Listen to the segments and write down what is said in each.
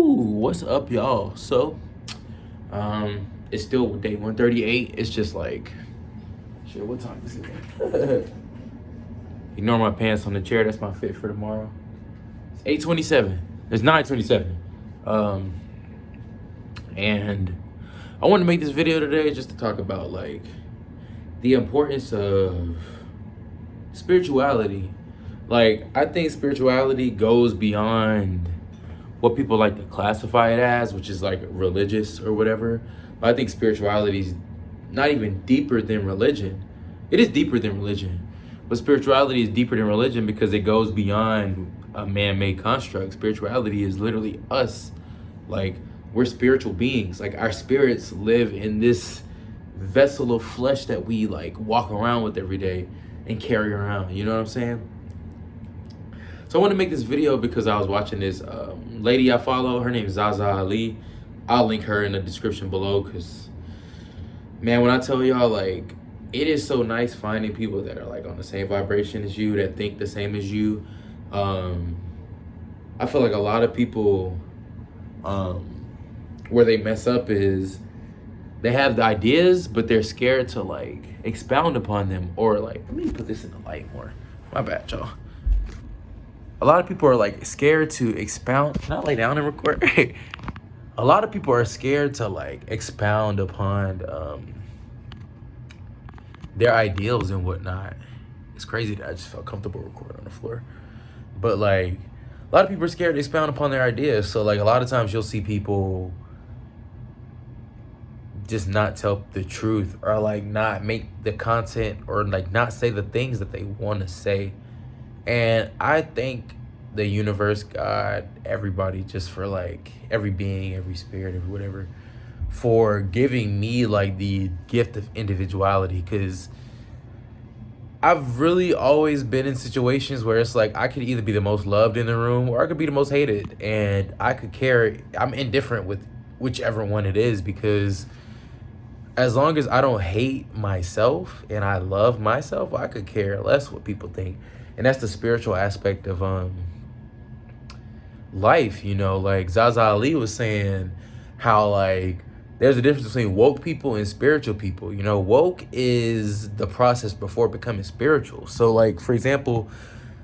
What's up, y'all? So, it's still day 138. It's just like, shit, what time is it? Ignore my pants on the chair. That's my fit for tomorrow. It's 8:27. It's 9:27. And I want to make this video today just to talk about like the importance of spirituality. Like, I think spirituality goes beyond what people like to classify it as, which is like religious or whatever. But I think spirituality is not even deeper than religion. It is deeper than religion, but spirituality is deeper than religion because it goes beyond a man-made construct. Spirituality is literally us. Like, we're spiritual beings. Like, our spirits live in this vessel of flesh that we like walk around with every day and carry around. You know what I'm saying? So I want to make this video because I was watching this lady I follow. Her name is ZaZa Ali. I'll link her in the description below because, man, when I tell y'all, like, it is so nice finding people that are like on the same vibration as you, that think the same as you. I feel like a lot of people, where they mess up is they have the ideas, but they're scared to like expound upon them, or like, let me put this in the light more. My bad, y'all. A lot of people are like scared to expound, not lay down and record. A lot of people are scared to like expound upon their ideals and whatnot. It's crazy that I just felt comfortable recording on the floor. But like, a lot of people are scared to expound upon their ideas. So like, a lot of times you'll see people just not tell the truth, or like not make the content, or like not say the things that they want to say. And I thank the universe, God, everybody, just for like every being, every spirit, every whatever, for giving me like the gift of individuality. Because I've really always been in situations where it's like I could either be the most loved in the room or I could be the most hated. And I'm indifferent with whichever one it is, because as long as I don't hate myself and I love myself, I could care less what people think. And that's the spiritual aspect of life, you know. Like ZaZa Ali was saying how like there's a difference between woke people and spiritual people. You know, woke is the process before becoming spiritual. So like, for example,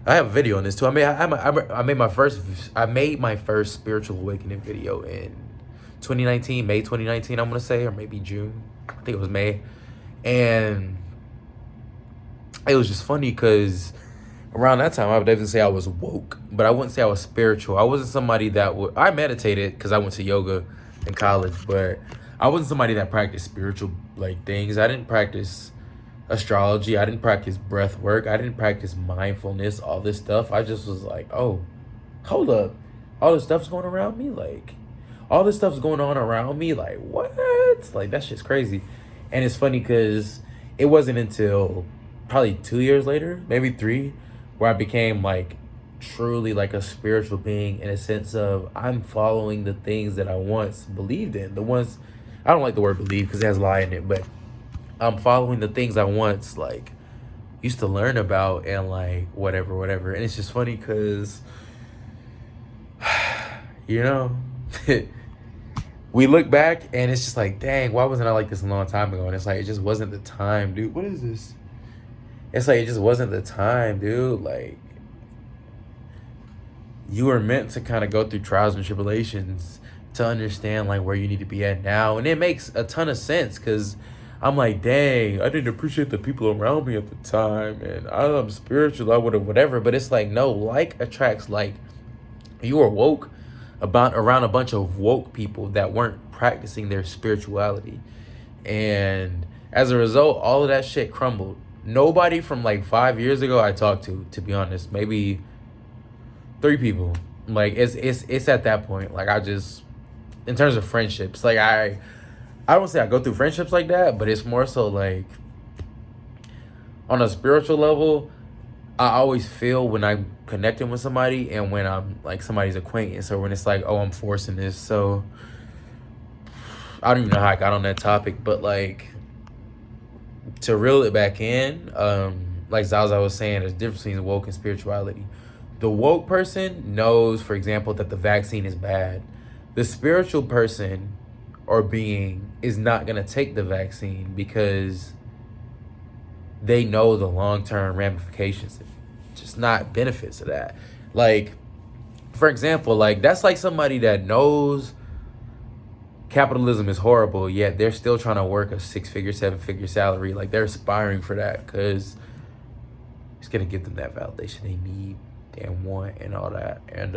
I have a video on this too. I made my first spiritual awakening video in 2019, May 2019, I'm gonna say, or maybe June. I think it was May. And it was just funny because around that time, I would definitely say I was woke, but I wouldn't say I was spiritual. I wasn't somebody that I meditated because I went to yoga in college, but I wasn't somebody that practiced spiritual like things. I didn't practice astrology. I didn't practice breath work. I didn't practice mindfulness, all this stuff. I just was like, oh, hold up. All this stuff's going around me? Like, all this stuff's going on around me? Like, what? Like, that shit's crazy. And it's funny because it wasn't until probably 2 years later, maybe 3, where I became like truly like a spiritual being, in a sense of I'm following the things that I once believed in. The ones, I don't like the word believe because it has lie in it, but I'm following the things I once like used to learn about and like whatever. And it's just funny because, you know, we look back and it's just like, dang, why wasn't I like this a long time ago? And it's like, it just wasn't the time, dude. What is this? It's like, it just wasn't the time, dude. Like, you were meant to kind of go through trials and tribulations to understand like where you need to be at now. And it makes a ton of sense because I'm like, dang, I didn't appreciate the people around me at the time, and I'm spiritual, I would have whatever. But it's like, no, like attracts like. You were woke around a bunch of woke people that weren't practicing their spirituality. And as a result, all of that shit crumbled. Nobody from like 5 years ago I talked to be honest, maybe 3 people. Like, it's at that point. Like, I just, in terms of friendships, like I don't say I go through friendships like that, but it's more so like on a spiritual level, I always feel when I'm connecting with somebody and when I'm like somebody's acquaintance, or when it's like, oh, I'm forcing this. So I don't even know how I got on that topic, but like, to reel it back in, like ZaZa was saying, there's a difference between woke and spirituality. The woke person knows, for example, that the vaccine is bad. The spiritual person or being is not going to take the vaccine because they know the long-term ramifications, just not benefits of that. Like, for example, like that's like somebody that knows capitalism is horrible, yet they're still trying to work a 6-figure, 7-figure salary. Like they're aspiring for that because it's gonna give them that validation they need and want and all that. And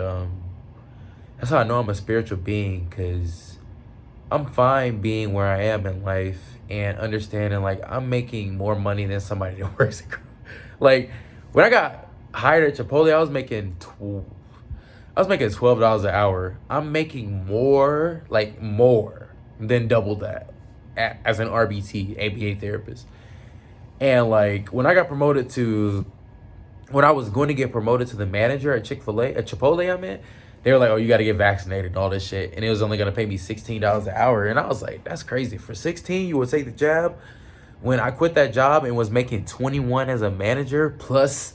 that's how I know I'm a spiritual being, because I'm fine being where I am in life and understanding like I'm making more money than somebody that works at like when I got hired at Chipotle, I was making $12 an hour. I'm making more, like more than double that as an RBT, ABA therapist. And like when I was going to get promoted to the manager at Chick-fil-A, at Chipotle, I meant, they were like, oh, you got to get vaccinated and all this shit. And it was only going to pay me $16 an hour. And I was like, that's crazy. For 16, you would take the jab? When I quit that job and was making 21 as a manager plus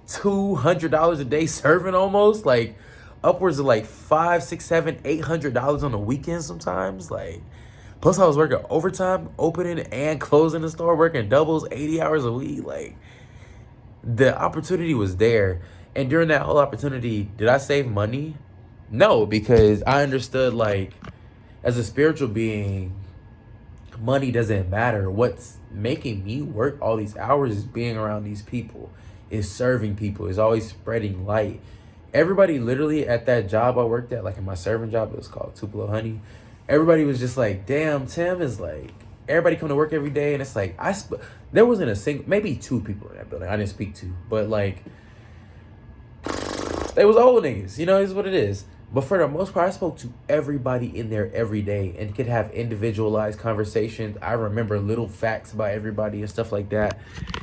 $200 a day serving, almost like upwards of like $500, $600, $700, $800 on the weekend sometimes. Like, plus I was working overtime, opening and closing the store, working doubles, 80 hours a week. Like, the opportunity was there. And during that whole opportunity, did I save money? No, because I understood, like, as a spiritual being, money doesn't matter. What's making me work all these hours is being around these people, is serving people, is always spreading light. Everybody literally at that job I worked at, like in my serving job, it was called Tupelo Honey. Everybody was just like, damn, Tim is like, everybody come to work every day. And it's like, there wasn't a single, maybe 2 people in that building I didn't speak to, but like, they was old niggas, you know, is what it is. But for the most part, I spoke to everybody in there every day and could have individualized conversations. I remember little facts about everybody and stuff like that.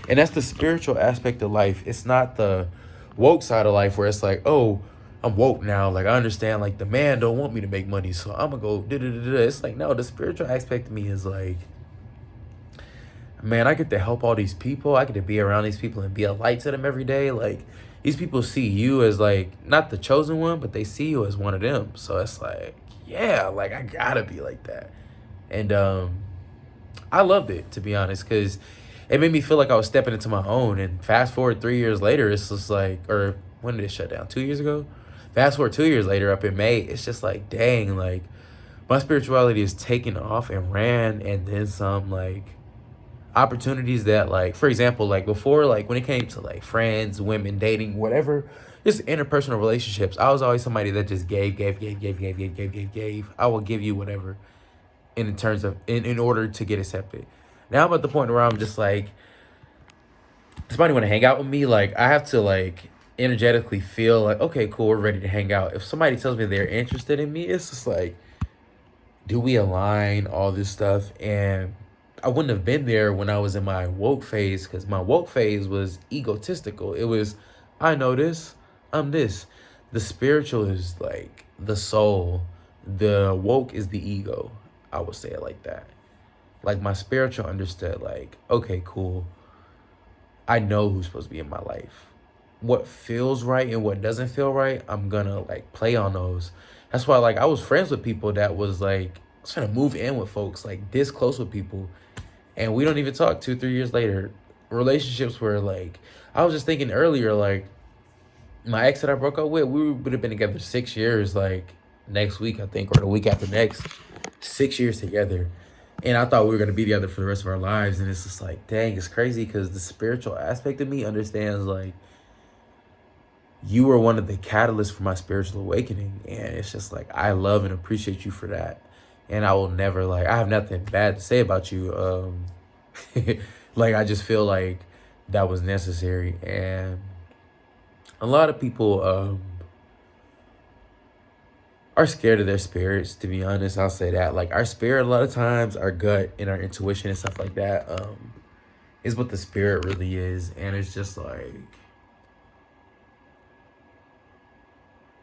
And that's the spiritual aspect of life. It's not the woke side of life where it's like, oh, I'm woke now. Like, I understand, like, the man don't want me to make money, so I'm gonna go da-da-da-da. It's like, no, the spiritual aspect of me is like, man, I get to help all these people. I get to be around these people and be a light to them every day. Like, these people see you as like not the chosen one, but they see you as one of them. So it's like, yeah, like I gotta be like that. And I loved it, to be honest, because it made me feel like I was stepping into my own. And fast forward 3 years later, it's just like, or when did it shut down? 2 years ago? Fast forward 2 years later, up in May, it's just like, dang, like my spirituality is taking off and ran, and then some. Like, opportunities that, like, for example, like before, like when it came to like friends, women, dating, whatever, just interpersonal relationships, I was always somebody that just gave. I will give you whatever in terms of in order to get accepted. Now I'm at the point where I'm just like, somebody want to hang out with me, like I have to like energetically feel like, okay, cool, we're ready to hang out. If somebody tells me they're interested in me, it's just like, do we align, all this stuff. And I wouldn't have been there when I was in my woke phase, because my woke phase was egotistical. It was, I know this, I'm this. The spiritual is like the soul. The woke is the ego. I would say it like that. Like my spiritual understood, like, okay, cool. I know who's supposed to be in my life. What feels right and what doesn't feel right, I'm gonna like play on those. That's why, like, I was friends with people that was like trying to move in with folks like this close with people, and we don't even talk 2-3 years later. Relationships were like, I was just thinking earlier, like my ex that I broke up with, we would have been together 6 years, like next week I think, or the week after next. 6 years together. And I thought we were gonna be together for the rest of our lives. And it's just like, dang, it's crazy, because the spiritual aspect of me understands like you were one of the catalysts for my spiritual awakening. And it's just like, I love and appreciate you for that. And I will never, like, I have nothing bad to say about you. Like, I just feel like that was necessary. And a lot of people are scared of their spirits, to be honest. I'll say that. Like, our spirit, a lot of times, our gut and our intuition and stuff like that, is what the spirit really is. And it's just like,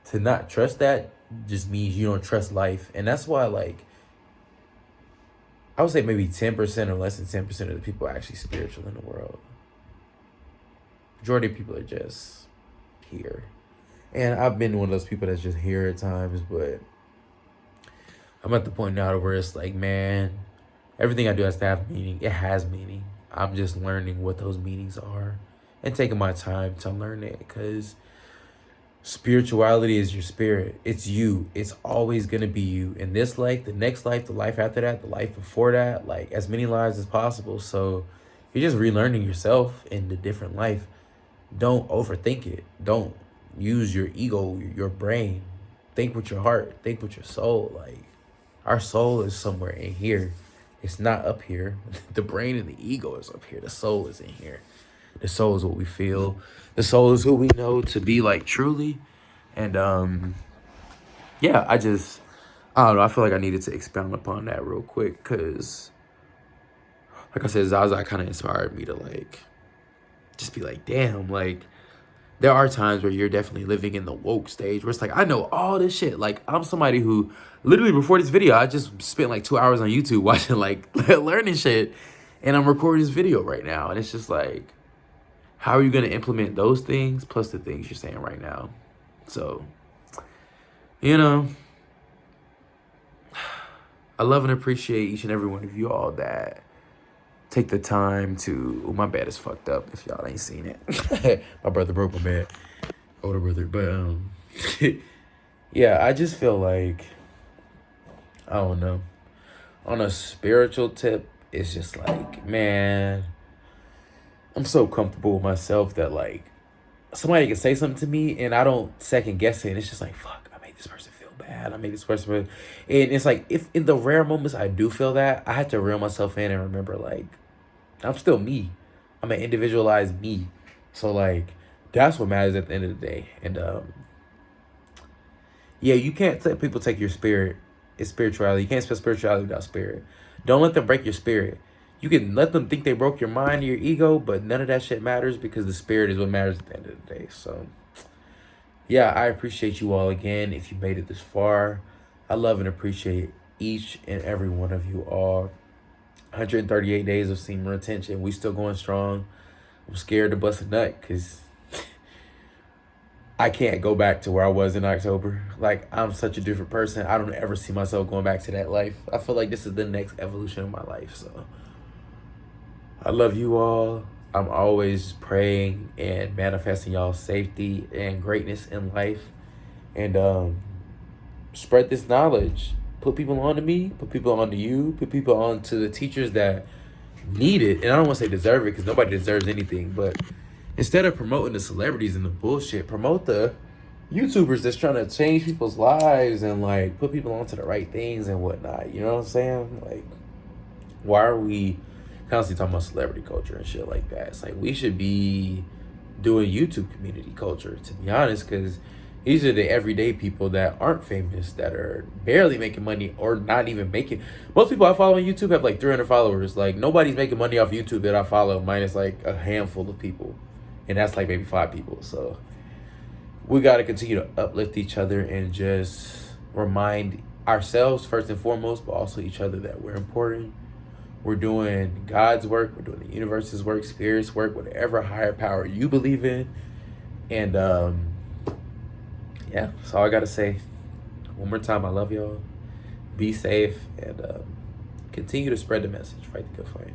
to not trust that just means you don't trust life. And that's why, like, I would say maybe 10% or less than 10% of the people are actually spiritual in the world. Majority of people are just here. And I've been one of those people that's just here at times, but I'm at the point now where it's like, man, everything I do has to have meaning. It has meaning. I'm just learning what those meanings are and taking my time to learn it, because spirituality is your spirit. It's you. It's always going to be you. In this life, the next life, the life after that, the life before that, like as many lives as possible. So you're just relearning yourself in the different life. Don't overthink it. Don't use your ego, your brain. Think with your heart. Think with your soul. Like, our soul is somewhere in here. It's not up here. The brain and the ego is up here. The soul is in here. The soul is what we feel. The soul is who we know to be, like, truly. And yeah, I don't know. I feel like I needed to expound upon that real quick, because, like I said, ZaZa kind of inspired me to, like, just be like, damn, like, there are times where you're definitely living in the woke stage where it's like, I know all this shit. Like, I'm somebody who literally before this video, I just spent like 2 hours on YouTube watching, like, learning shit. And I'm recording this video right now. And it's just like, how are you going to implement those things plus the things you're saying right now? So, you know, I love and appreciate each and every one of you all that take the time to... Oh, my bed is fucked up if y'all ain't seen it. My brother broke my bed. Older brother. But, yeah, I just feel like, I don't know. On a spiritual tip, it's just like, man, I'm so comfortable with myself that, like, somebody can say something to me and I don't second guess it. And it's just like, fuck, I made this person feel bad. I made this person feel... And it's like, if in the rare moments I do feel that, I have to reel myself in and remember, like, I'm still me. I'm an individualized me. So, like, that's what matters at the end of the day. And, yeah, you can't let people take your spirit. It's spirituality. You can't spell spirituality without spirit. Don't let them break your spirit. You can let them think they broke your mind or your ego, but none of that shit matters, because the spirit is what matters at the end of the day. So, yeah, I appreciate you all again if you made it this far. I love and appreciate each and every one of you all. 138 days of semen retention. We still going strong. I'm scared to bust a nut because I can't go back to where I was in October. Like, I'm such a different person. I don't ever see myself going back to that life. I feel like this is the next evolution of my life. So I love you all. I'm always praying and manifesting y'all's safety and greatness in life. And spread this knowledge. Put people on to me, put people on to you, put people on to the teachers that need it. And I don't want to say deserve it, because nobody deserves anything. But instead of promoting the celebrities and the bullshit, promote the YouTubers that's trying to change people's lives and, like, put people onto the right things and whatnot. You know what I'm saying? Like, why are we constantly talking about celebrity culture and shit like that? It's like, we should be doing YouTube community culture, to be honest, because these are the everyday people that aren't famous, that are barely making money or not even making... Most people I follow on YouTube have like 300 followers. Like, nobody's making money off YouTube that I follow, minus like a handful of people. And that's like maybe 5 people. So we got to continue to uplift each other and just remind ourselves first and foremost, but also each other, that we're important. We're doing God's work. We're doing the universe's work, spirit's work, whatever higher power you believe in. And yeah, that's all I got to say. One more time, I love y'all. Be safe and continue to spread the message. Fight the good fight.